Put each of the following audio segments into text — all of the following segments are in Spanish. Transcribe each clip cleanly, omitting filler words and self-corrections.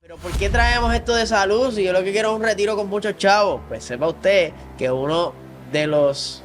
Pero ¿por qué traemos esto de salud? Si yo lo que quiero es un retiro con muchos chavos, pues sepa usted que uno de los,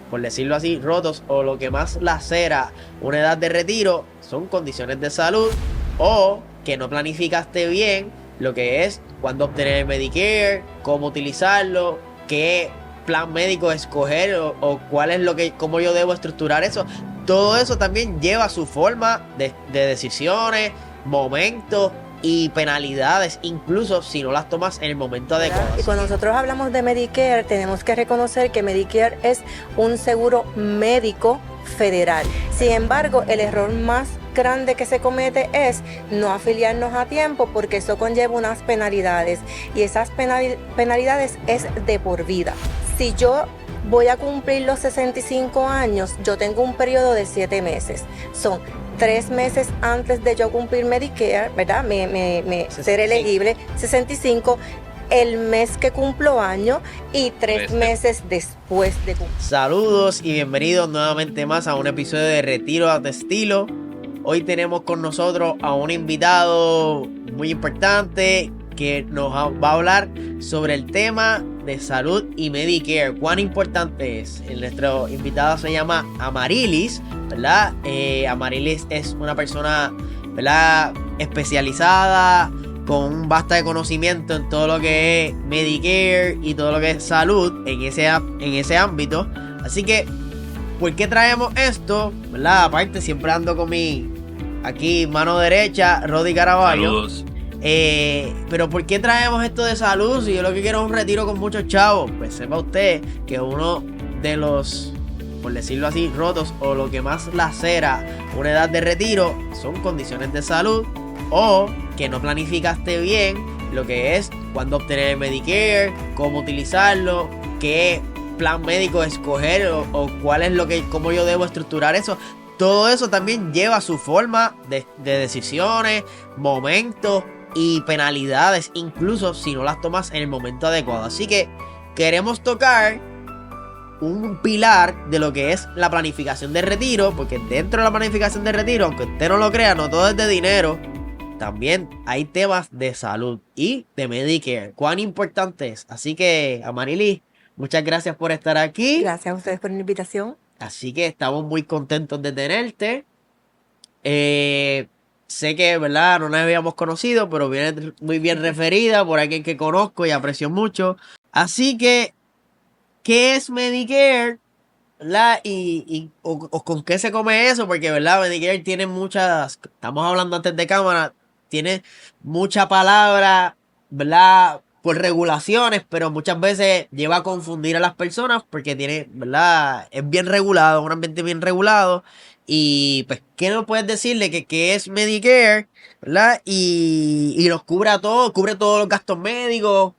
por decirlo así, rotos o lo que más lacera una edad de retiro son condiciones de salud o que no planificaste bien lo que es cuándo obtener el Medicare, cómo utilizarlo, qué plan médico escoger o cuál es lo que, cómo yo debo estructurar eso. Todo eso también lleva su forma de decisiones, momentos y penalidades, incluso si no las tomas en el momento adecuado. Y cuando nosotros hablamos de Medicare, tenemos que reconocer que Medicare es un seguro médico federal. Sin embargo, el error más grande que se comete es no afiliarnos a tiempo, porque eso conlleva unas penalidades y esas penalidades es de por vida. Si yo voy a cumplir los 65 años, yo tengo un periodo de 7 meses. Son 3 meses antes de yo cumplir Medicare, ¿verdad? Ser elegible, 65, el mes que cumplo año y 3 meses después de cumplir. Saludos y bienvenidos nuevamente más a un episodio de Retiro a tu Estilo. Hoy tenemos con nosotros a un invitado muy importante que nos va a hablar sobre el tema de salud y Medicare. ¿Cuán importante es? Nuestro invitado se llama Amarilis, ¿verdad? Amarilis es una persona, ¿verdad?, especializada, con un vasto de conocimiento en todo lo que es Medicare y todo lo que es salud en ese ámbito. Así que, ¿por qué traemos esto? ¿Verdad? Aparte, siempre ando con mi aquí mano derecha, Rodi Caraballo. Saludos. Pero ¿por qué traemos esto de salud? Si yo lo que quiero es un retiro con muchos chavos, pues sepa usted que uno de los, por decirlo así, rotos o lo que más lacera una edad de retiro son condiciones de salud o que no planificaste bien lo que es cuándo obtener el Medicare, cómo utilizarlo, qué plan médico escoger o cuál es lo que, cómo yo debo estructurar eso. Todo eso también lleva su forma de decisiones, momentos y penalidades, incluso si no las tomas en el momento adecuado. Así que queremos tocar un pilar de lo que es la planificación de retiro, porque dentro de la planificación de retiro, aunque usted no lo crea, no todo es de dinero, también hay temas de salud y de Medicare. ¿Cuán importante es? Así que, Amarilis, muchas gracias por estar aquí. Gracias a ustedes por la invitación. Así que estamos muy contentos de tenerte. Sé que, ¿verdad?, no nos habíamos conocido, pero viene muy bien referida por alguien que conozco y aprecio mucho. Así que, ¿qué es Medicare? ¿Verdad? O con qué se come eso, porque, ¿verdad?, Medicare tiene muchas, estamos hablando antes de cámara, tiene mucha palabra, ¿verdad?, por regulaciones, pero muchas veces lleva a confundir a las personas porque tiene, ¿verdad?, es bien regulado, un ambiente bien regulado. Y pues, ¿qué nos puedes decirle que es Medicare, ¿verdad? Y nos cubre a todo, cubre todos los gastos médicos,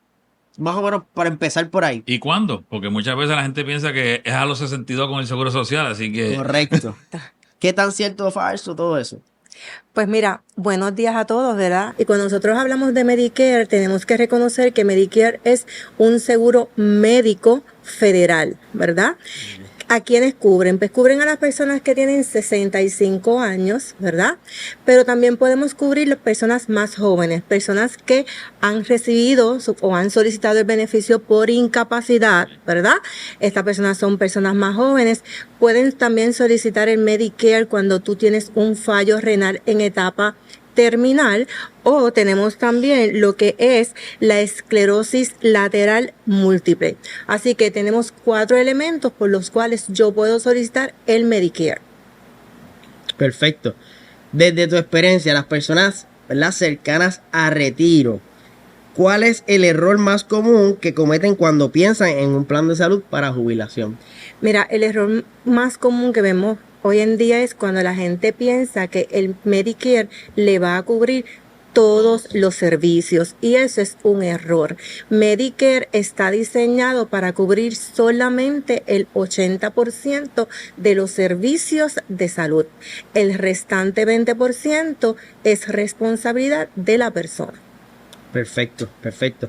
más o menos para empezar por ahí. ¿Y cuándo? Porque muchas veces la gente piensa que es a los 62 con el Seguro Social, así que... Correcto. ¿Qué tan cierto o falso todo eso? Pues mira, buenos días a todos, ¿verdad? Y cuando nosotros hablamos de Medicare, tenemos que reconocer que Medicare es un seguro médico federal, ¿verdad? ¿A quiénes cubren? Pues cubren a las personas que tienen 65 años, ¿verdad? Pero también podemos cubrir las personas más jóvenes, personas que han recibido o han solicitado el beneficio por incapacidad, ¿verdad? Estas personas son personas más jóvenes. Pueden también solicitar el Medicare cuando tú tienes un fallo renal en etapa terminal, o tenemos también lo que es la esclerosis lateral múltiple. Así que tenemos 4 elementos por los cuales yo puedo solicitar el Medicare. Perfecto. Desde tu experiencia, las personas, ¿verdad?, cercanas a retiro, ¿cuál es el error más común que cometen cuando piensan en un plan de salud para jubilación? Mira, el error más común que vemos hoy en día es cuando la gente piensa que el Medicare le va a cubrir todos los servicios, y eso es un error. Medicare está diseñado para cubrir solamente el 80% de los servicios de salud. El restante 20% es responsabilidad de la persona. Perfecto, perfecto.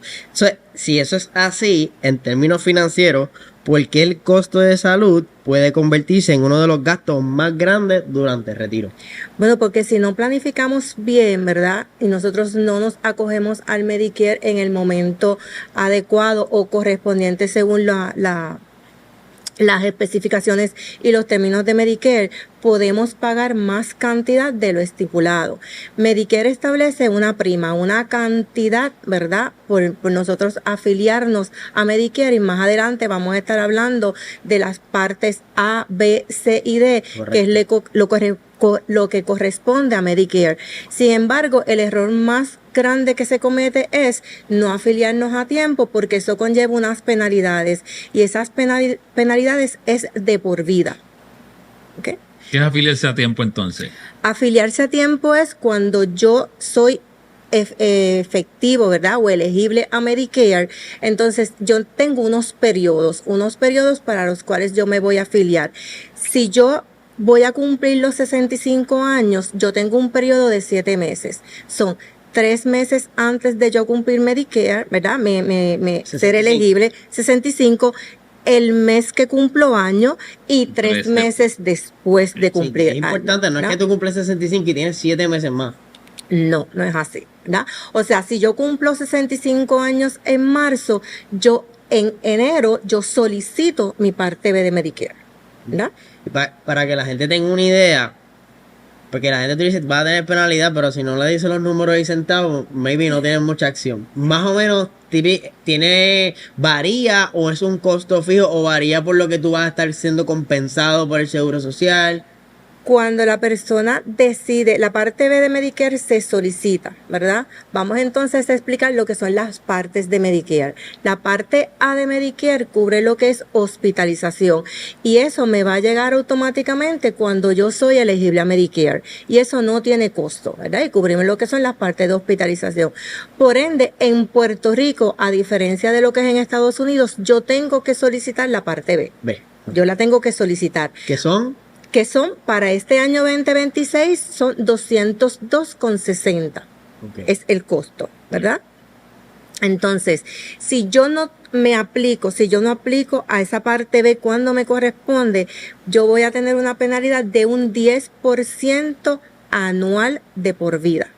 Si eso es así, en términos financieros, ¿por qué el costo de salud puede convertirse en uno de los gastos más grandes durante el retiro? Bueno, porque si no planificamos bien, ¿verdad? Y nosotros no nos acogemos al Medicare en el momento adecuado o correspondiente según las especificaciones y los términos de Medicare, podemos pagar más cantidad de lo estipulado. Medicare establece una prima, una cantidad, ¿verdad? Por nosotros afiliarnos a Medicare, y más adelante vamos a estar hablando de las partes A, B, C y D, Correcto. que es lo que corresponde a Medicare. Sin embargo, el error más grande que se comete es no afiliarnos a tiempo, porque eso conlleva unas penalidades, y esas penalidades es de por vida. ¿Ok? ¿Qué es afiliarse a tiempo entonces? Afiliarse a tiempo es cuando yo soy efectivo, ¿verdad? O elegible a Medicare. Entonces yo tengo unos periodos para los cuales yo me voy a afiliar. Si yo voy a cumplir los 65 años, yo tengo un periodo de 7 meses. Son 3 meses antes de yo cumplir Medicare, ¿verdad? Ser elegible, 65, el mes que cumplo año, y 3 meses después de cumplir. Sí, es importante, no es que tú cumples 65 y tienes 7 meses más. No es así, ¿verdad? O sea, si yo cumplo 65 años en marzo, yo en enero yo solicito mi parte B de Medicare, ¿verdad? Para que la gente tenga una idea, porque la gente te dice va a tener penalidad, pero si no le dicen los números y centavos, maybe no tienen mucha acción. Más o menos varía, o es un costo fijo, o varía por lo que tú vas a estar siendo compensado por el seguro social. Cuando la persona decide, la parte B de Medicare se solicita, ¿verdad? Vamos entonces a explicar lo que son las partes de Medicare. La parte A de Medicare cubre lo que es hospitalización, y eso me va a llegar automáticamente cuando yo soy elegible a Medicare, y eso no tiene costo, ¿verdad? Y cubrimos lo que son las partes de hospitalización. Por ende, en Puerto Rico, a diferencia de lo que es en Estados Unidos, yo tengo que solicitar la parte B. Ve. Yo la tengo que solicitar. ¿Qué son? Que son para este año 2026 son 202,60. Okay. Es el costo, ¿verdad? Entonces, si yo no aplico a esa parte B cuando me corresponde, yo voy a tener una penalidad de un 10% anual de por vida.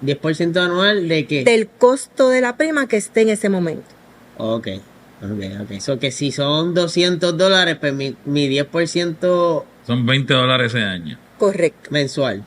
¿10% anual de qué? Del costo de la prima que esté en ese momento. Ok. So que si son $200, pues mi 10% Son $20 ese año. Correcto. mensual.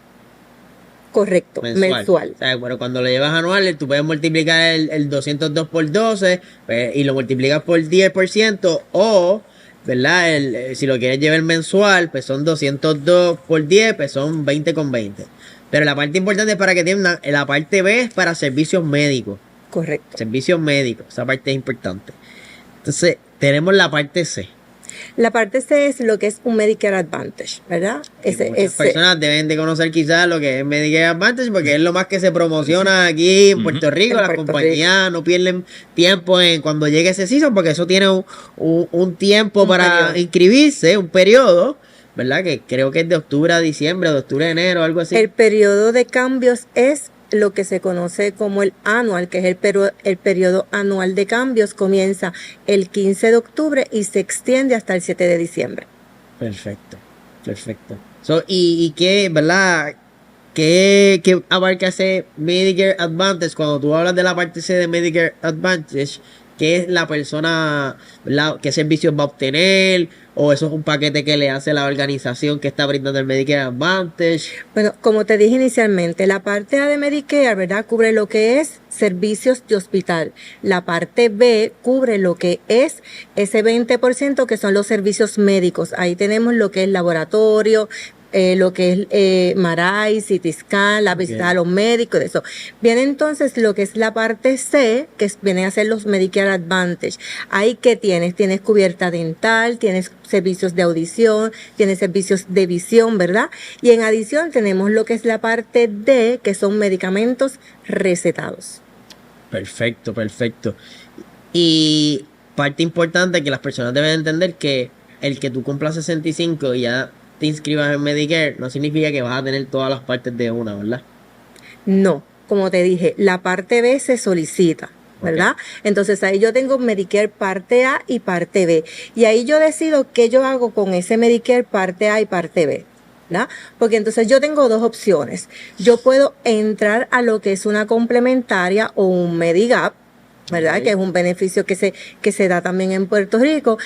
Correcto, mensual. O sea, pero cuando lo llevas anual, tú puedes multiplicar el 202 por 12, pues, y lo multiplicas por 10%, o, ¿verdad? Si lo quieres llevar mensual, pues son 202 por 10, pues son 20,20. Pero la parte importante es para que entiendan, la parte B es para servicios médicos. Correcto. Servicios médicos, esa parte es importante. Entonces, tenemos la parte C. La parte C es lo que es un Medicare Advantage, ¿verdad? Muchas personas deben de conocer quizás lo que es Medicare Advantage, porque es lo más que se promociona aquí en Puerto Rico. Las compañías no pierden tiempo en cuando llegue ese season, porque eso tiene un tiempo para inscribirse, un periodo, ¿verdad? Que creo que es de octubre a diciembre, de octubre a enero, algo así. El periodo de cambios es lo que se conoce como el anual, que es el periodo anual de cambios. Comienza el 15 de octubre y se extiende hasta el 7 de diciembre. Perfecto. ¿Y qué, verdad? ¿Qué abarca ese Medicare Advantage? Cuando tú hablas de la parte C de Medicare Advantage, ¿qué es la persona, verdad? ¿Qué servicios va a obtener? ¿O eso es un paquete que le hace la organización que está brindando el Medicare Advantage? Bueno, como te dije inicialmente, la parte A de Medicare, ¿verdad?, cubre lo que es servicios de hospital. La parte B cubre lo que es ese 20% que son los servicios médicos. Ahí tenemos lo que es laboratorio, lo que es MRI, CT scan, la visita a los médicos, eso. Viene entonces lo que es la parte C, que viene a ser los Medicare Advantage. Ahí, ¿qué tienes? Tienes cubierta dental, tienes servicios de audición, tienes servicios de visión, ¿verdad? Y en adición tenemos lo que es la parte D, que son medicamentos recetados. Perfecto. Y parte importante que las personas deben entender, que el que tú cumplas 65 y ya te inscribas en Medicare no significa que vas a tener todas las partes de una, ¿verdad? No, como te dije, la parte B se solicita, ¿verdad? Entonces ahí yo tengo Medicare parte A y parte B. Y ahí yo decido qué yo hago con ese Medicare parte A y parte B, ¿verdad? Porque entonces yo tengo dos opciones. Yo puedo entrar a lo que es una complementaria o un Medigap, ¿verdad? Que es un beneficio que se da también en Puerto Rico.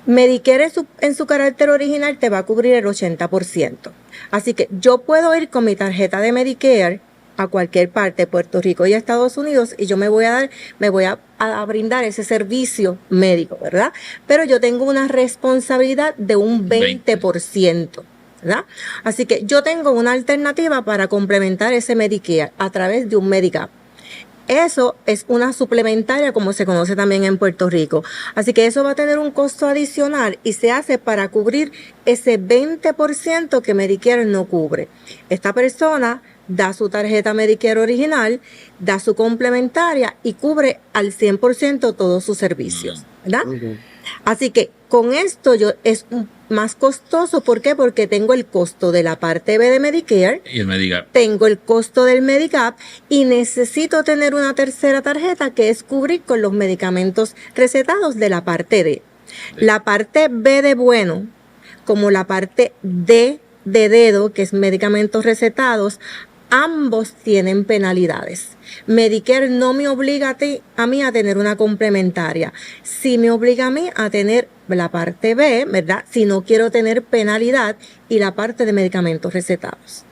Medicare en su carácter original te va a cubrir el 80%. Así que yo puedo ir con mi tarjeta de Medicare a cualquier parte de Puerto Rico y Estados Unidos y yo me voy a brindar ese servicio médico, ¿verdad? Pero yo tengo una responsabilidad de un 20%, ¿verdad? Así que yo tengo una alternativa para complementar ese Medicare a través de un Medigap. Eso es una suplementaria, como se conoce también en Puerto Rico. Así que eso va a tener un costo adicional y se hace para cubrir ese 20% que Medicare no cubre. Esta persona da su tarjeta Medicare original, da su complementaria y cubre al 100% todos sus servicios, ¿verdad? Okay. Así que con esto es más costoso. ¿Por qué? Porque tengo el costo de la parte B de Medicare y el Medigap. Tengo el costo del Medigap y necesito tener una tercera tarjeta que es cubrir con los medicamentos recetados de la parte D. Sí. La parte B de bueno, como la parte D de dedo, que es medicamentos recetados, ambos tienen penalidades. Medicare no me obliga a mí a tener una complementaria. Sí me obliga a mí a tener la parte B, ¿verdad? Si no quiero tener penalidad y la parte de medicamentos recetados.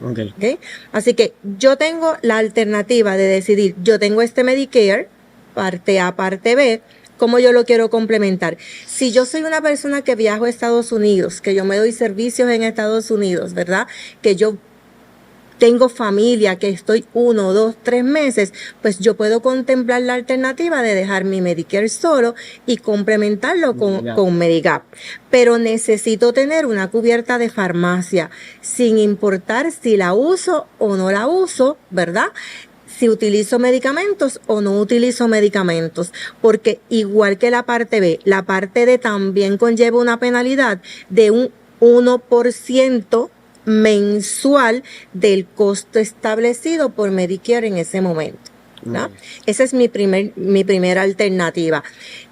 ¿Okay? Así que yo tengo la alternativa de decidir, yo tengo este Medicare, parte A, parte B, ¿cómo yo lo quiero complementar? Si yo soy una persona que viajo a Estados Unidos, que yo me doy servicios en Estados Unidos, ¿verdad? Que yo tengo familia, que estoy 1, 2, 3 meses, pues yo puedo contemplar la alternativa de dejar mi Medicare solo y complementarlo con Medigap. Pero necesito tener una cubierta de farmacia, sin importar si la uso o no la uso, ¿verdad? Si utilizo medicamentos o no utilizo medicamentos, porque igual que la parte B, la parte D también conlleva una penalidad de un 1% mensual del costo establecido por Medicare en ese momento, ¿no? Esa es mi primera alternativa.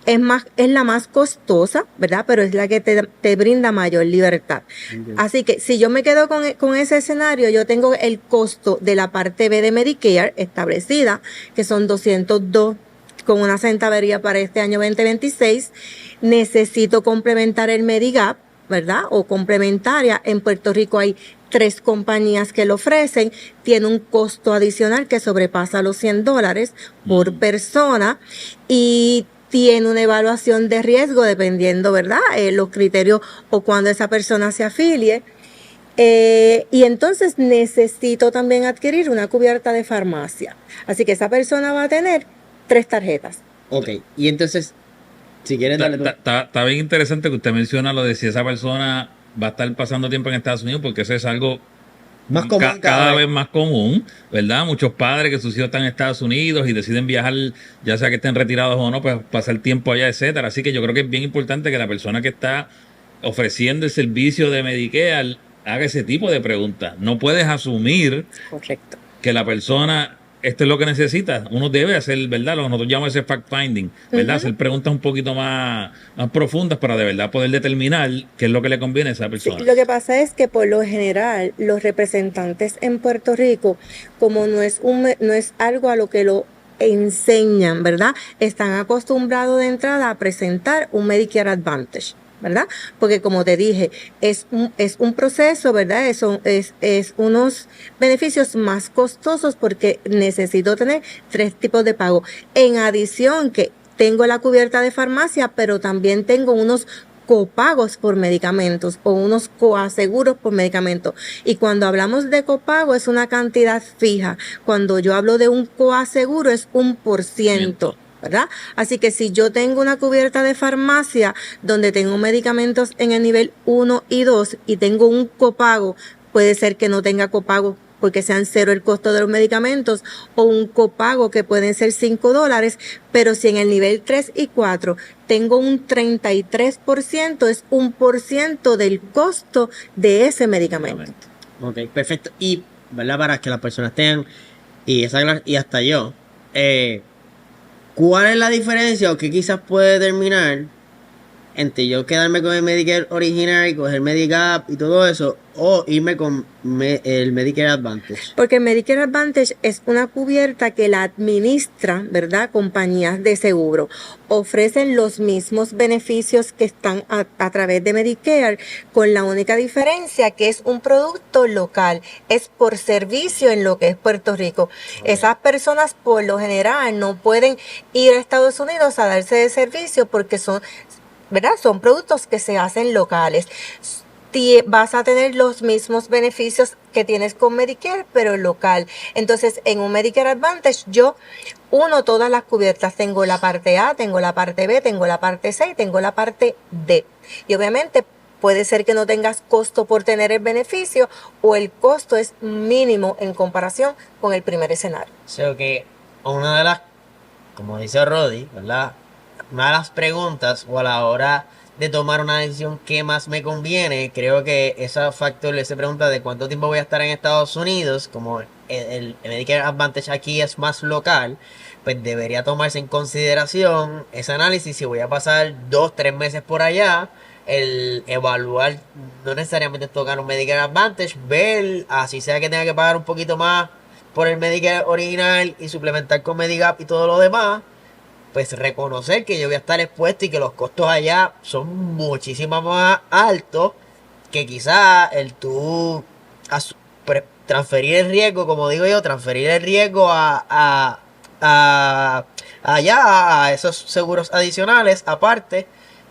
Es la más costosa, ¿verdad? Pero es la que te brinda mayor libertad. Así que si yo me quedo con ese escenario, yo tengo el costo de la parte B de Medicare establecida, que son 202 con una centavería para este año 2026. Necesito complementar el Medigap, ¿verdad? O complementaria. En Puerto Rico hay 3 compañías que lo ofrecen. Tiene un costo adicional que sobrepasa los $100 por persona y tiene una evaluación de riesgo dependiendo, ¿verdad? Los criterios o cuando esa persona se afilie. Y entonces necesito también adquirir una cubierta de farmacia. Así que esa persona va a tener 3 tarjetas. Ok, y entonces, si quieres darle... Está bien interesante que usted menciona lo de si esa persona va a estar pasando tiempo en Estados Unidos, porque eso es algo más común cada vez más común, ¿verdad? Muchos padres que sus hijos están en Estados Unidos y deciden viajar, ya sea que estén retirados o no, pues pasar tiempo allá, etcétera. Así que yo creo que es bien importante que la persona que está ofreciendo el servicio de Medicare haga ese tipo de preguntas. No puedes asumir Correcto. que la persona... Esto es lo que necesita. Uno debe hacer, ¿verdad? Lo que nosotros llamamos ese fact-finding, ¿verdad? Hacer preguntas un poquito más profundas para de verdad poder determinar qué es lo que le conviene a esa persona. Sí, lo que pasa es que por lo general los representantes en Puerto Rico, como no es algo a lo que lo enseñan, ¿verdad? Están acostumbrados de entrada a presentar un Medicare Advantage, ¿verdad? Porque como te dije, es un proceso, ¿verdad? Es unos beneficios más costosos porque necesito tener 3 tipos de pago. En adición que tengo la cubierta de farmacia, pero también tengo unos copagos por medicamentos o unos coaseguros por medicamentos. Y cuando hablamos de copago es una cantidad fija. Cuando yo hablo de un coaseguro es 1%. ¿Verdad? Así que si yo tengo una cubierta de farmacia donde tengo medicamentos en el nivel 1 y 2 y tengo un copago, puede ser que no tenga copago porque sean 0 el costo de los medicamentos o un copago que pueden ser $5, pero si en el nivel 3 y 4 tengo un 33%, es 1% del costo de ese medicamento. Ok, perfecto. Y, ¿verdad? Para que las personas tengan y hasta yo, ¿cuál es la diferencia o qué quizás puede determinar entre yo quedarme con el Medicare original y coger Medigap y todo eso, o irme con el Medicare Advantage? Porque Medicare Advantage es una cubierta que la administra, ¿verdad? Compañías de seguro. Ofrecen los mismos beneficios que están a través de Medicare, con la única diferencia que es un producto local, es por servicio en lo que es Puerto Rico. Esas personas por lo general no pueden ir a Estados Unidos a darse de servicio porque son, ¿verdad? Son productos que se hacen locales. Vas a tener los mismos beneficios que tienes con Medicare, pero local. Entonces, en un Medicare Advantage, yo uno todas las cubiertas. Tengo la parte A, tengo la parte B, tengo la parte C y tengo la parte D. Y obviamente puede ser que no tengas costo por tener el beneficio o el costo es mínimo en comparación con el primer escenario. O sea que una de las, como dice Rodi, ¿verdad? Una de las preguntas o a la hora de tomar una decisión que más me conviene, creo que ese factor, esa pregunta de cuánto tiempo voy a estar en Estados Unidos, como el Medicare Advantage aquí es más local, pues debería tomarse en consideración ese análisis. Si voy a pasar 2-3 meses por allá, el evaluar, no necesariamente tocar un Medicare Advantage, ver, así sea que tenga que pagar un poquito más por el Medicare original y suplementar con Medigap y todo lo demás, pues reconocer que yo voy a estar expuesto y que los costos allá son muchísimo más altos que quizá el tú transferir el riesgo, como digo yo, transferir el riesgo allá a esos seguros adicionales aparte,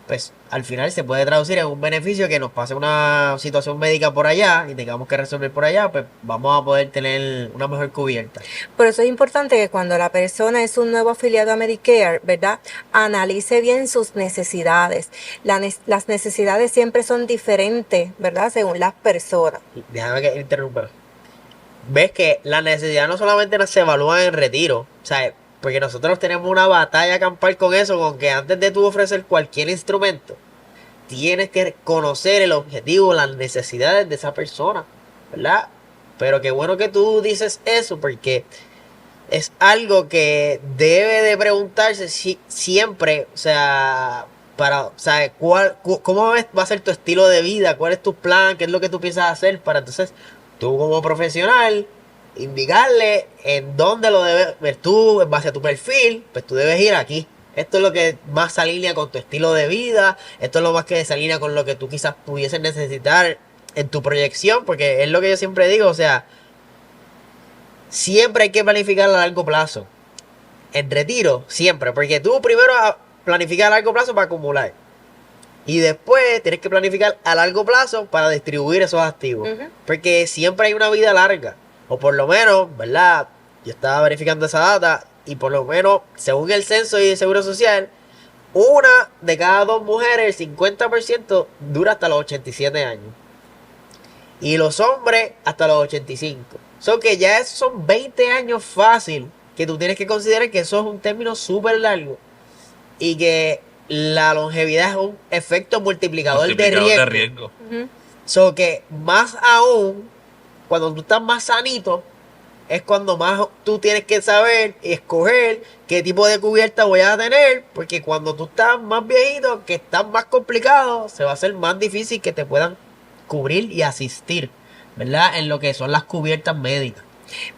pues al final se puede traducir en un beneficio que nos pase una situación médica por allá y tengamos que resolver por allá, pues vamos a poder tener una mejor cubierta. Por eso es importante que cuando la persona es un nuevo afiliado a Medicare, ¿verdad? Analice bien sus necesidades. Las necesidades siempre son diferentes, ¿verdad? Según las personas. Déjame que interrumpa. Ves que la necesidad no solamente se evalúa en retiro, o sea, porque nosotros tenemos una batalla campal con eso, con que antes de tú ofrecer cualquier instrumento, tienes que conocer el objetivo, las necesidades de esa persona, ¿verdad? Pero qué bueno que tú dices eso, porque es algo que debe de preguntarse siempre, o sea, para, ¿sabes? ¿Cómo va a ser tu estilo de vida? ¿Cuál es tu plan? ¿Qué es lo que tú piensas hacer? Para entonces, tú como profesional, indicarle en dónde lo debes ver tú, en base a tu perfil, pues tú debes ir aquí. Esto es lo que más se alinea con tu estilo de vida, esto es lo más que se alinea con lo que tú quizás pudieses necesitar en tu proyección, porque es lo que yo siempre digo, o sea, siempre hay que planificar a largo plazo. En retiro, siempre, porque tú primero planificas a largo plazo para acumular. Y después tienes que planificar a largo plazo para distribuir esos activos. Porque siempre hay una vida larga. O por lo menos, ¿verdad? Yo estaba verificando esa data y por lo menos, según el censo y el seguro social, una de cada 2 mujeres, el 50%, dura hasta los 87 años. Y los hombres hasta los 85. So que ya esos son 20 años fácil, que tú tienes que considerar que eso es un término súper largo. Y que la longevidad es un efecto multiplicador de riesgo. So que más aún, cuando tú estás más sanito, es cuando más tú tienes que saber y escoger qué tipo de cubierta voy a tener, porque cuando tú estás más viejito, que estás más complicado, se va a hacer más difícil que te puedan cubrir y asistir, ¿verdad? En lo que son las cubiertas médicas.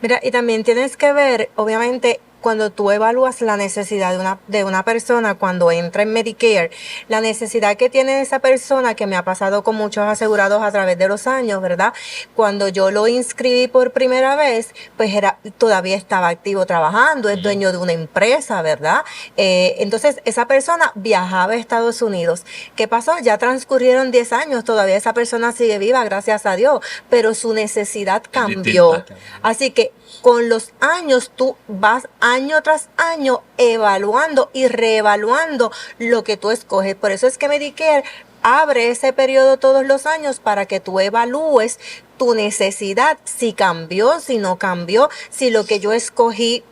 Mira, y también tienes que ver, obviamente, cuando tú evalúas la necesidad de una persona cuando entra en Medicare, la necesidad que tiene esa persona, que me ha pasado con muchos asegurados a través de los años, ¿verdad? Cuando yo lo inscribí por primera vez, pues todavía estaba activo trabajando, es dueño de una empresa, ¿verdad? Entonces, esa persona viajaba a Estados Unidos. ¿Qué pasó? Ya transcurrieron 10 años, todavía esa persona sigue viva, gracias a Dios, pero su necesidad cambió. Así que con los años tú vas año tras año evaluando y reevaluando lo que tú escoges. Por eso es que Medicare abre ese periodo todos los años para que tú evalúes tu necesidad, si cambió, si no cambió, si lo que yo escogí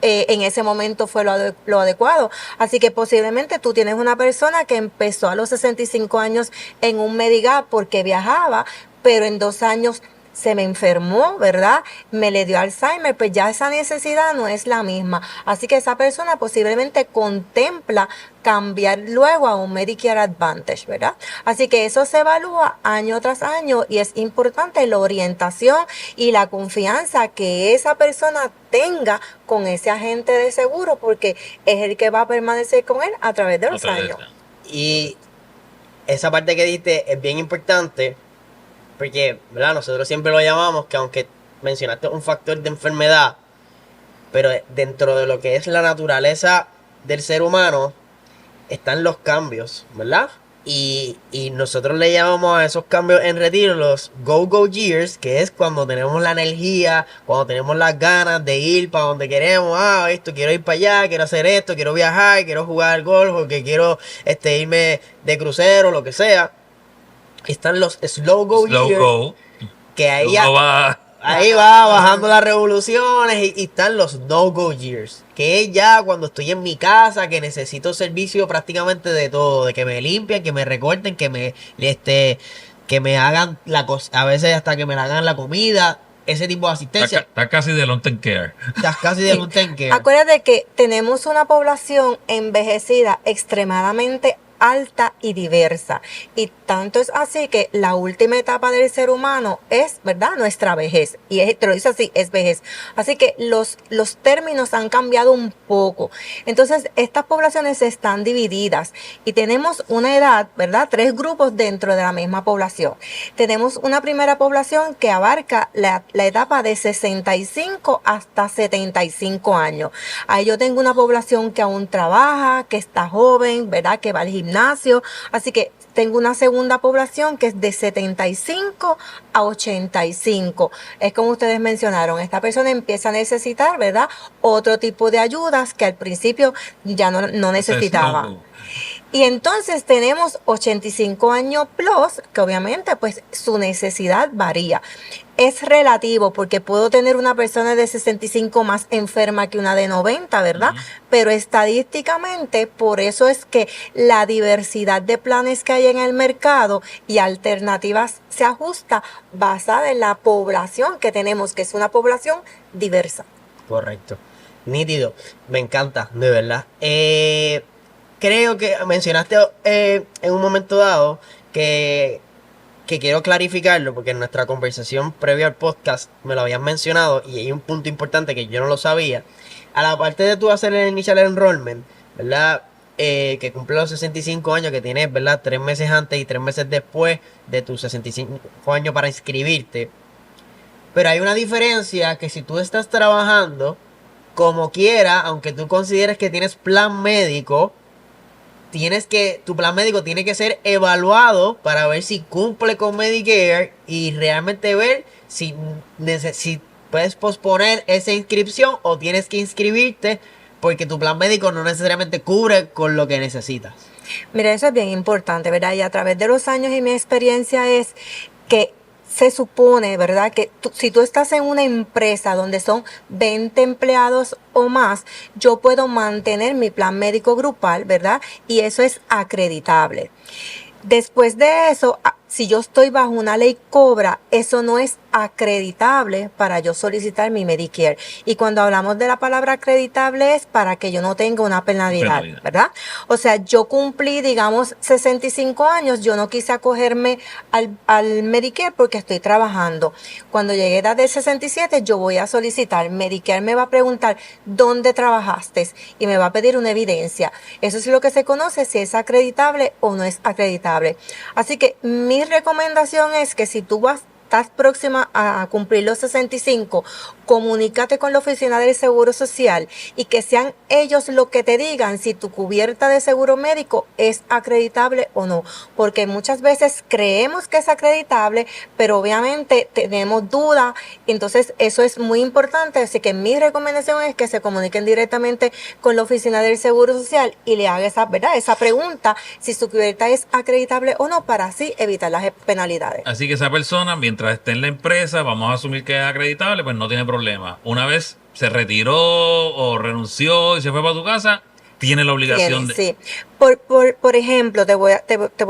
en ese momento fue lo adecuado. Así que posiblemente tú tienes una persona que empezó a los 65 años en un Medigap porque viajaba, pero en 2 años se me enfermó, ¿verdad? Me le dio Alzheimer, pues ya esa necesidad no es la misma. Así que esa persona posiblemente contempla cambiar luego a un Medicare Advantage, ¿verdad? Así que eso se evalúa año tras año y es importante la orientación y la confianza que esa persona tenga con ese agente de seguro, porque es el que va a permanecer con él a través de los años. Y esa parte que diste es bien importante, porque, ¿verdad? Nosotros siempre lo llamamos, que aunque mencionaste un factor de enfermedad, pero dentro de lo que es la naturaleza del ser humano, están los cambios, ¿verdad? Y nosotros le llamamos a esos cambios en retiro los go-go years, que es cuando tenemos la energía, cuando tenemos las ganas de ir para donde queremos. Esto, quiero ir para allá, quiero hacer esto, quiero viajar, quiero jugar al golf, o que quiero irme de crucero, lo que sea. Están los slow go years, que ahí va bajando las revoluciones, y están los no-go years, que es ya cuando estoy en mi casa, que necesito servicio prácticamente de todo, de que me limpien, que me recorten, que me hagan la cosa, a veces hasta que me hagan la comida, ese tipo de asistencia. Está casi de long term care. Estás casi de long term care. Acuérdate que tenemos una población envejecida extremadamente alta y diversa, y tanto es así que la última etapa del ser humano es, ¿verdad?, nuestra vejez, y te lo dice así, es vejez. Así que los términos han cambiado un poco. Entonces estas poblaciones están divididas y tenemos una edad, ¿verdad?, 3 grupos dentro de la misma población. Tenemos una primera población que abarca la etapa de 65 hasta 75 años. Ahí yo tengo una población que aún trabaja, que está joven, ¿verdad?, que va al gimnasio. Así que tengo una segunda población que es de 75 a 85. Es como ustedes mencionaron, esta persona empieza a necesitar, ¿verdad?, otro tipo de ayudas que al principio ya no necesitaba. Y entonces tenemos 85 años plus, que obviamente pues su necesidad varía. Es relativo, porque puedo tener una persona de 65 más enferma que una de 90, ¿verdad? Pero estadísticamente, por eso es que la diversidad de planes que hay en el mercado y alternativas se ajusta basada en la población que tenemos, que es una población diversa. Correcto. Nítido. Me encanta, de verdad. Creo que mencionaste en un momento dado que quiero clarificarlo, porque en nuestra conversación previa al podcast me lo habían mencionado y hay un punto importante que yo no lo sabía. A la parte de tú hacer el initial enrollment, ¿verdad?, que cumple los 65 años, que tienes, ¿verdad?, 3 meses antes y 3 meses después de tus 65 años para inscribirte. Pero hay una diferencia, que si tú estás trabajando como quiera, aunque tú consideres que tienes plan médico, tu plan médico tiene que ser evaluado para ver si cumple con Medicare y realmente ver si puedes posponer esa inscripción o tienes que inscribirte, porque tu plan médico no necesariamente cubre con lo que necesitas. Mira, eso es bien importante, ¿verdad? Y a través de los años y mi experiencia es que se supone, ¿verdad?, que si tú estás en una empresa donde son 20 empleados o más, yo puedo mantener mi plan médico grupal, ¿verdad? Y eso es acreditable. Después de eso, si yo estoy bajo una ley COBRA, eso no es acreditable para yo solicitar mi Medicare. Y cuando hablamos de la palabra acreditable es para que yo no tenga una penalidad, ¿verdad? O sea, yo cumplí, digamos, 65 años, yo no quise acogerme al Medicare porque estoy trabajando. Cuando llegue a edad de 67, yo voy a solicitar. Medicare me va a preguntar, ¿dónde trabajaste? Y me va a pedir una evidencia. Eso es lo que se conoce, si es acreditable o no es acreditable. Así que mi recomendación es que si tú estás próxima a cumplir los 65, comunícate con la oficina del Seguro Social y que sean ellos los que te digan si tu cubierta de seguro médico es acreditable o no, porque muchas veces creemos que es acreditable, pero obviamente tenemos dudas. Entonces eso es muy importante, así que mi recomendación es que se comuniquen directamente con la oficina del Seguro Social y le hagan esa pregunta si su cubierta es acreditable o no, para así evitar las penalidades. Así que esa persona, mientras esté en la empresa, vamos a asumir que es acreditable, pues no tiene problema. Una vez se retiró o renunció y se fue para tu casa, tiene la obligación Tiene, sí. Por ejemplo, te voy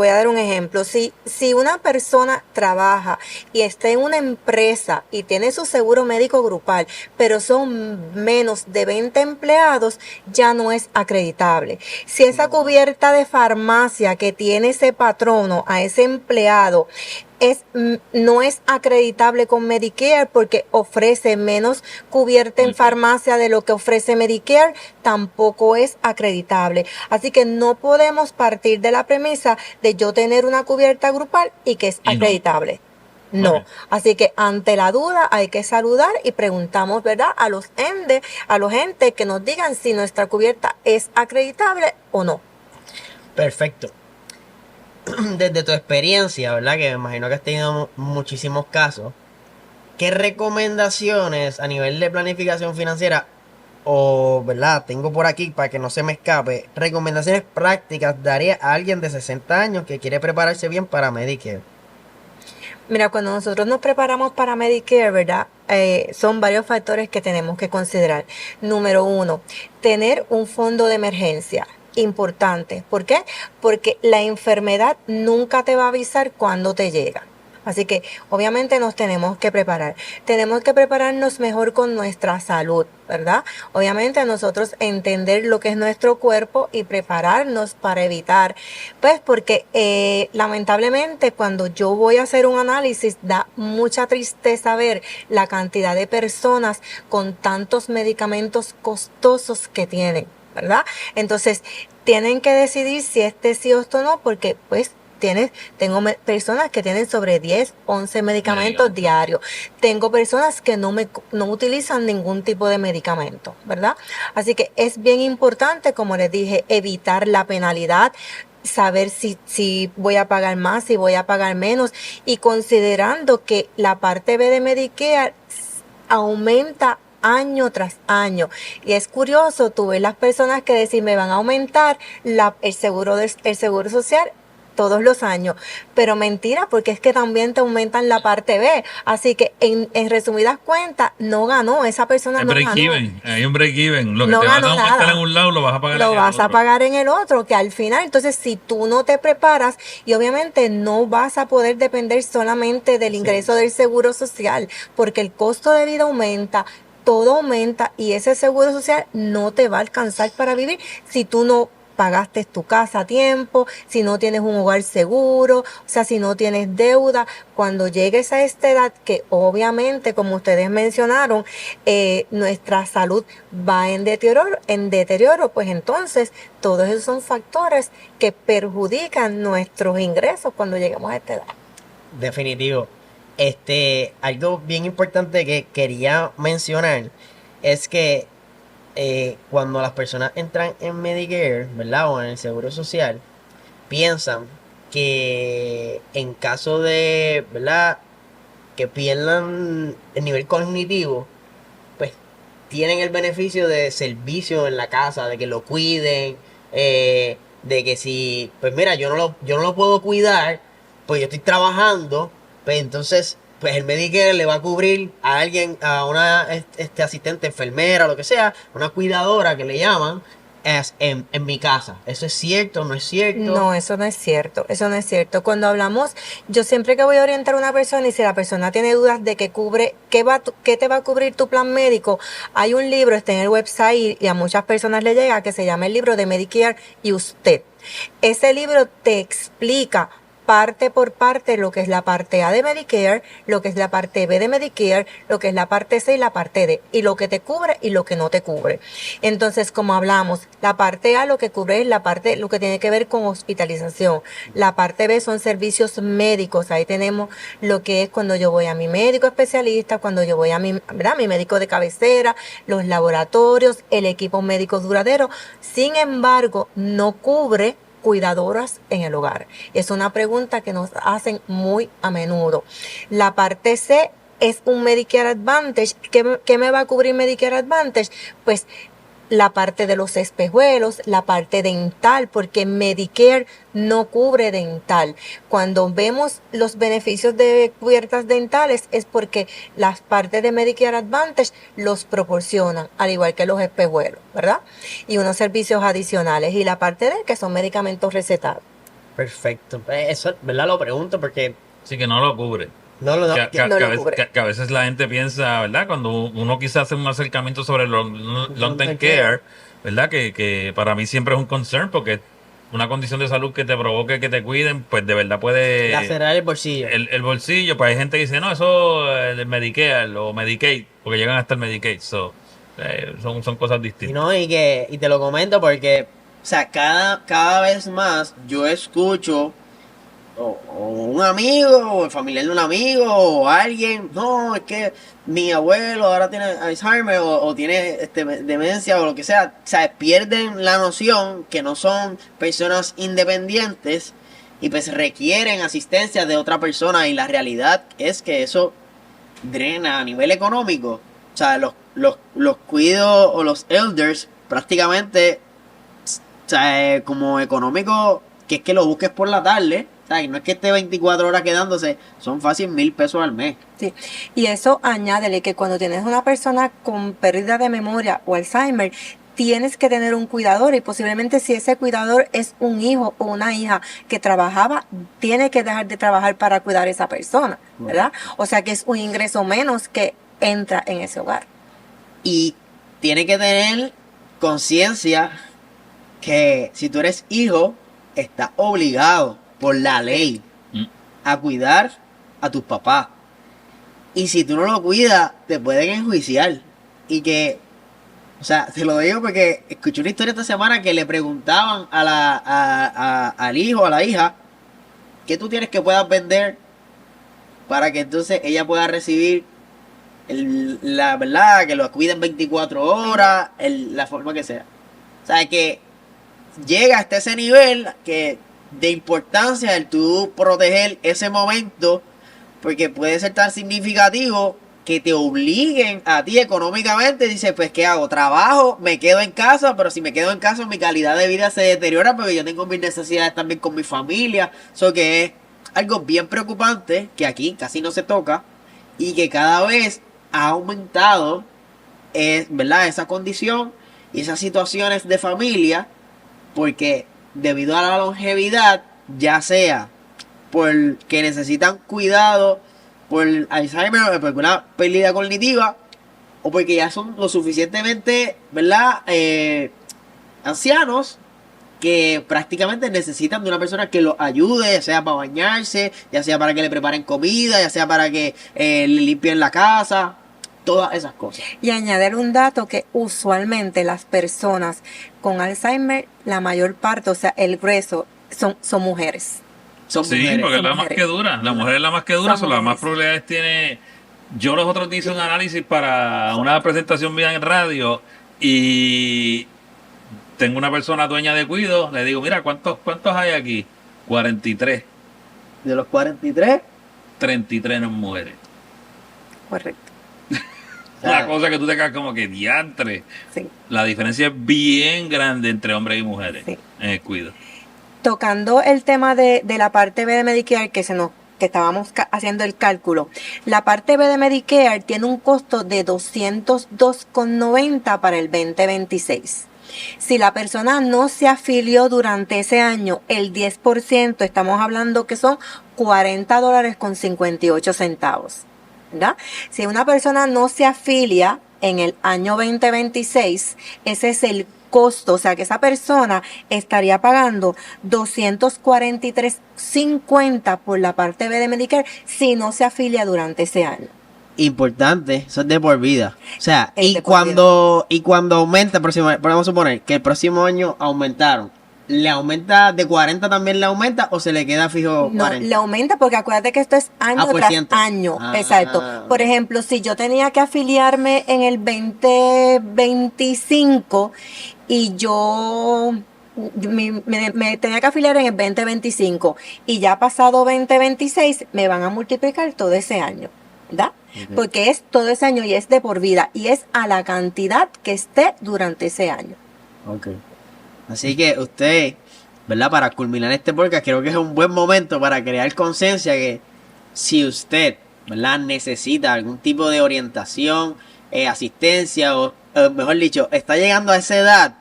a dar un ejemplo. Si una persona trabaja y está en una empresa y tiene su seguro médico grupal, pero son menos de 20 empleados, ya no es acreditable. Si esa cubierta de farmacia que tiene ese patrono a ese empleado no es acreditable con Medicare porque ofrece menos cubierta en farmacia de lo que ofrece Medicare, tampoco es acreditable. Así que no podemos partir de la premisa de yo tener una cubierta grupal y que es acreditable. No, Ok. así que ante la duda hay que saludar y preguntamos, ¿verdad? A los entes que nos digan si nuestra cubierta es acreditable o no. Perfecto. Desde tu experiencia, ¿verdad? Que me imagino que has tenido muchísimos casos. ¿Qué recomendaciones a nivel de planificación financiera o, ¿verdad? Tengo por aquí para que no se me escape, recomendaciones prácticas daría a alguien de 60 años que quiere prepararse bien para Medicare? Mira, cuando nosotros nos preparamos para Medicare, ¿verdad? Son varios factores que tenemos que considerar. Número uno, tener un fondo de emergencia. Importante. ¿Por qué? Porque la enfermedad nunca te va a avisar cuando te llega. Así que obviamente nos tenemos que preparar. Tenemos que prepararnos mejor con nuestra salud, ¿verdad? Obviamente nosotros entender lo que es nuestro cuerpo y prepararnos para evitar, pues porque lamentablemente cuando yo voy a hacer un análisis da mucha tristeza ver la cantidad de personas con tantos medicamentos costosos que tienen, ¿verdad? Entonces tienen que decidir si sí o esto no, porque pues tengo personas que tienen sobre 10, 11 medicamentos diarios. Tengo personas que no utilizan ningún tipo de medicamento, ¿verdad? Así que es bien importante, como les dije, evitar la penalidad, saber si voy a pagar más, si voy a pagar menos, y considerando que la parte B de Medicare aumenta año tras año. Y es curioso, tú ves las personas que decir me van a aumentar el seguro social todos los años, pero mentira, porque es que también te aumentan la parte B, así que en resumidas cuentas no ganó, esa persona Hay no break ganó, even, hay un break even. Lo que no te van a ganó aumentar nada. en un lado lo vas a pagar Lo en el vas a otro. pagar en el otro, que al final, entonces si tú no te preparas y obviamente no vas a poder depender solamente del ingreso del seguro social, porque el costo de vida aumenta, todo aumenta y ese seguro social no te va a alcanzar para vivir si tú no pagaste tu casa a tiempo, si no tienes un hogar seguro, o sea, si no tienes deuda. Cuando llegues a esta edad, que obviamente, como ustedes mencionaron, nuestra salud va en deterioro, pues entonces todos esos son factores que perjudican nuestros ingresos cuando lleguemos a esta edad. Definitivo. Algo bien importante que quería mencionar es que cuando las personas entran en Medicare, ¿verdad? O en el Seguro Social, piensan que en caso de, ¿verdad? Que pierdan el nivel cognitivo, pues tienen el beneficio de servicio en la casa, de que lo cuiden, de que si, pues mira, yo no lo puedo cuidar, pues yo estoy trabajando, pues entonces, pues el Medicare le va a cubrir a alguien, a una asistente, enfermera, lo que sea, una cuidadora que le llaman, en mi casa. ¿Eso es cierto? ¿No es cierto? No, eso no es cierto, eso no es cierto. Cuando hablamos, yo siempre que voy a orientar a una persona y si la persona tiene dudas de qué te va a cubrir tu plan médico, hay un libro, está en el website y a muchas personas le llega, que se llama el libro de Medicare y usted. Ese libro te explica parte por parte lo que es la parte A de Medicare, lo que es la parte B de Medicare, lo que es la parte C y la parte D, y lo que te cubre y lo que no te cubre. Entonces, como hablamos, la parte A lo que cubre es lo que tiene que ver con hospitalización. La parte B son servicios médicos. Ahí tenemos lo que es cuando yo voy a mi médico especialista, cuando yo voy a mi médico de cabecera, los laboratorios, el equipo médico duradero. Sin embargo, no cubre cuidadoras en el hogar. Es una pregunta que nos hacen muy a menudo. La parte C es un Medicare Advantage. ¿Qué me va a cubrir Medicare Advantage? Pues la parte de los espejuelos, la parte dental, porque Medicare no cubre dental. Cuando vemos los beneficios de cubiertas dentales es porque las partes de Medicare Advantage los proporcionan, al igual que los espejuelos, ¿verdad? Y unos servicios adicionales. Y la parte de que son medicamentos recetados. Perfecto. Eso, ¿verdad? Lo pregunto porque Sí, que no lo cubre. no lo No lo cubre. Que a veces la gente piensa, ¿verdad? Cuando uno quizás hace un acercamiento sobre long-term care, ¿verdad? Que para mí siempre es un concern porque una condición de salud que te provoque que te cuiden, pues de verdad puede lacerar el bolsillo. el bolsillo. Pues hay gente que dice, no, eso el Medicare o Medicaid, porque llegan hasta el Medicaid. Son cosas Y distintas. no, y te lo comento porque, o sea, cada vez más yo escucho o un amigo, o el familiar de un amigo, o alguien, no, es que mi abuelo ahora tiene Alzheimer o tiene demencia o lo que sea. O sea, pierden la noción que no son personas independientes y pues requieren asistencia de otra persona, y la realidad es que eso drena a nivel económico. O sea, los cuidos o los elders prácticamente, o sea, como económico, que es que lo busques por la tarde. O sea, y no es que esté 24 horas quedándose, son fácil 1,000 pesos al mes. Sí. Y eso añádele que cuando tienes una persona con pérdida de memoria o Alzheimer, tienes que tener un cuidador, y posiblemente si ese cuidador es un hijo o una hija que trabajaba, tiene que dejar de trabajar para cuidar a esa persona, ¿verdad? O sea que es un ingreso menos que entra en ese hogar. Y tiene que tener conciencia que si tú eres hijo, estás obligado por la ley a cuidar a tus papás. Y si tú no lo cuidas, te pueden enjuiciar. Y que, o sea, te lo digo porque escuché una historia esta semana que le preguntaban al hijo, a la hija, ¿qué tú tienes que puedas vender para que entonces ella pueda recibir la verdad, que lo cuiden 24 horas, la forma que sea? O sea, que llega hasta ese nivel de importancia el tú proteger ese momento, porque puede ser tan significativo que te obliguen a ti económicamente. Dices, pues ¿qué hago? Trabajo, me quedo en casa, pero si me quedo en casa mi calidad de vida se deteriora porque yo tengo mis necesidades también con mi familia. Eso que es algo bien preocupante que aquí casi no se toca y que cada vez ha aumentado, ¿verdad? Esa condición y esas situaciones de familia, porque debido a la longevidad, ya sea porque necesitan cuidado por Alzheimer o por una pérdida cognitiva, o porque ya son lo suficientemente, ¿verdad? Ancianos, que prácticamente necesitan de una persona que los ayude, ya sea para bañarse, ya sea para que le preparen comida, ya sea para que le limpien la casa, todas esas cosas. Y añadir un dato que usualmente las personas con Alzheimer, la mayor parte, o sea, el grueso, son mujeres. Son Sí, mujeres. porque es Son la más mujeres. que dura. La mujer es la más que dura, Son son las más mujeres. probabilidades tiene. Yo los otros días hice un análisis para una presentación mía en radio y tengo una persona dueña de cuido. Le digo, mira, ¿cuántos hay aquí? 43. De los 43, 33 no mujeres. Correcto. Una cosa que tú te quedas como que diantre. Sí. La diferencia es bien grande entre hombres y mujeres Sí. en el cuido. Tocando el tema de la parte B de Medicare, que estábamos haciendo el cálculo. La parte B de Medicare tiene un costo de $202,90 para el 2026. Si la persona no se afilió durante ese año, el 10%, estamos hablando que son $40.58, ¿verdad? Si una persona no se afilia en el año 2026, ese es el costo, o sea que esa persona estaría pagando $243.50 por la parte B de Medicare si no se afilia durante ese año. importante, eso es de por vida. O sea, Es y de por cuando aumenta el próximo año, vamos a suponer que el próximo año aumentaron, ¿le aumenta de 40 también le aumenta o se le queda fijo No, 40? le aumenta porque acuérdate que esto es año por tras ciento. año. Ah. Exacto. Por ejemplo, si yo tenía que afiliarme en el 2025 y yo me tenía que afiliar en el 2025 y ya pasado 2026, me van a multiplicar todo ese año. ¿verdad? Ok. Porque es todo ese año y es de por vida y es a la cantidad que esté durante ese año. Ok. Así que usted, ¿verdad? Para culminar este podcast, creo que es un buen momento para crear conciencia que si usted, ¿verdad? Necesita algún tipo de orientación, asistencia o, mejor dicho, está llegando a esa edad,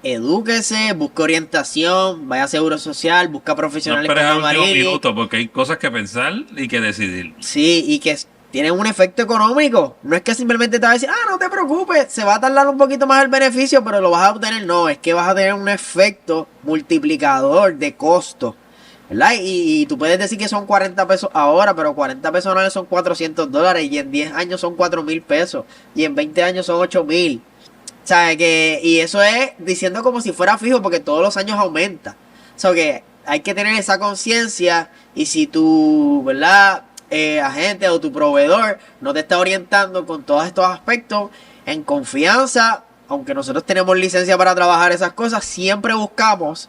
edúquese, busque orientación, vaya a Seguro Social, busca No profesionales esperes al como último Marily. minuto porque hay cosas que pensar y que decidir. Sí, y que tienen un efecto económico. No es que simplemente te va a decir, no te preocupes, se va a tardar un poquito más el beneficio, pero lo vas a obtener. No, es que vas a tener un efecto multiplicador de costo, ¿verdad? Y tú puedes decir que son 40 pesos ahora, pero 40 pesos anuales son $400 y en 10 años son 4,000 pesos y en 20 años son 8,000. O sea, y eso es diciendo como si fuera fijo porque todos los años aumenta. O sea, que hay que tener esa conciencia y si tú, ¿verdad? Agente o tu proveedor no te está orientando con todos estos aspectos, en confianza, aunque nosotros tenemos licencia para trabajar esas cosas, siempre buscamos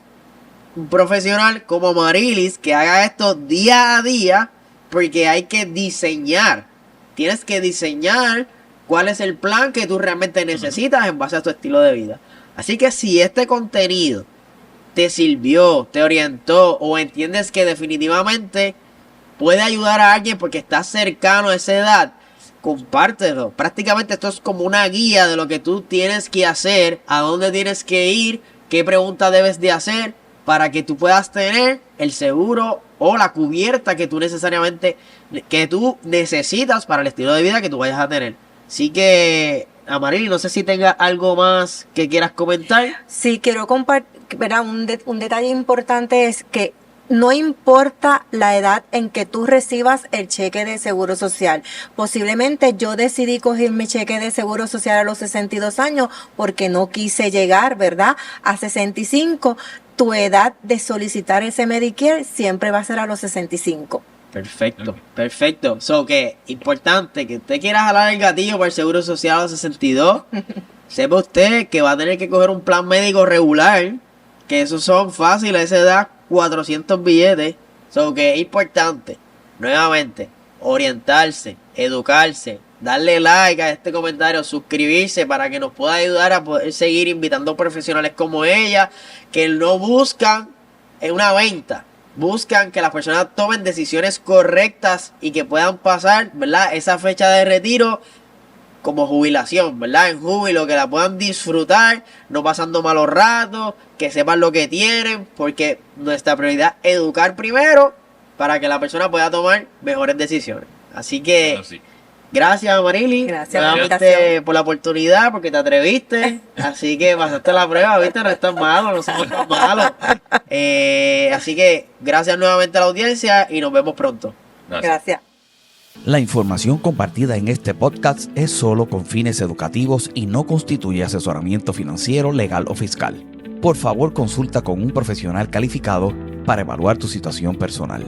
un profesional como Marily que haga esto día a día, porque hay que diseñar. Tienes que diseñar cuál es el plan que tú realmente necesitas en base a tu estilo de vida. Así que si este contenido te sirvió, te orientó o entiendes que definitivamente puede ayudar a alguien porque estás cercano a esa edad, compártelo. Prácticamente esto es como una guía de lo que tú tienes que hacer, a dónde tienes que ir, qué preguntas debes de hacer para que tú puedas tener el seguro o la cubierta que tú necesitas para el estilo de vida que tú vayas a tener. Así que, Marily, no sé si tenga algo más que quieras comentar. Sí, quiero compartir, ¿verdad? Un detalle importante es que no importa la edad en que tú recibas el cheque de seguro social. Posiblemente yo decidí coger mi cheque de seguro social a los 62 años porque no quise llegar, ¿verdad? A 65. Tu edad de solicitar ese Medicare siempre va a ser a los 65. Perfecto, perfecto. So que importante que usted quiera jalar el gatillo para el seguro social a los 62. Sepa usted que va a tener que coger un plan médico regular, que esos son fáciles a esa edad, 400 billetes. So que es importante, nuevamente, orientarse, educarse, darle like a este comentario, suscribirse para que nos pueda ayudar a poder seguir invitando profesionales como ella, que no buscan una venta. Buscan que las personas tomen decisiones correctas y que puedan pasar, ¿verdad? Esa fecha de retiro como jubilación, ¿verdad? En júbilo, que la puedan disfrutar, no pasando malos ratos, que sepan lo que tienen, porque nuestra prioridad es educar primero para que la persona pueda tomar mejores decisiones. Así que Bueno, sí. gracias, Marily. Gracias por la nuevamente invitación. por la oportunidad, porque te atreviste. Así que pasaste la prueba, ¿viste? No estás malo, no somos tan malos. Así que gracias nuevamente a la audiencia y nos vemos pronto. Gracias. La información compartida en este podcast es solo con fines educativos y no constituye asesoramiento financiero, legal o fiscal. Por favor, consulta con un profesional calificado para evaluar tu situación personal.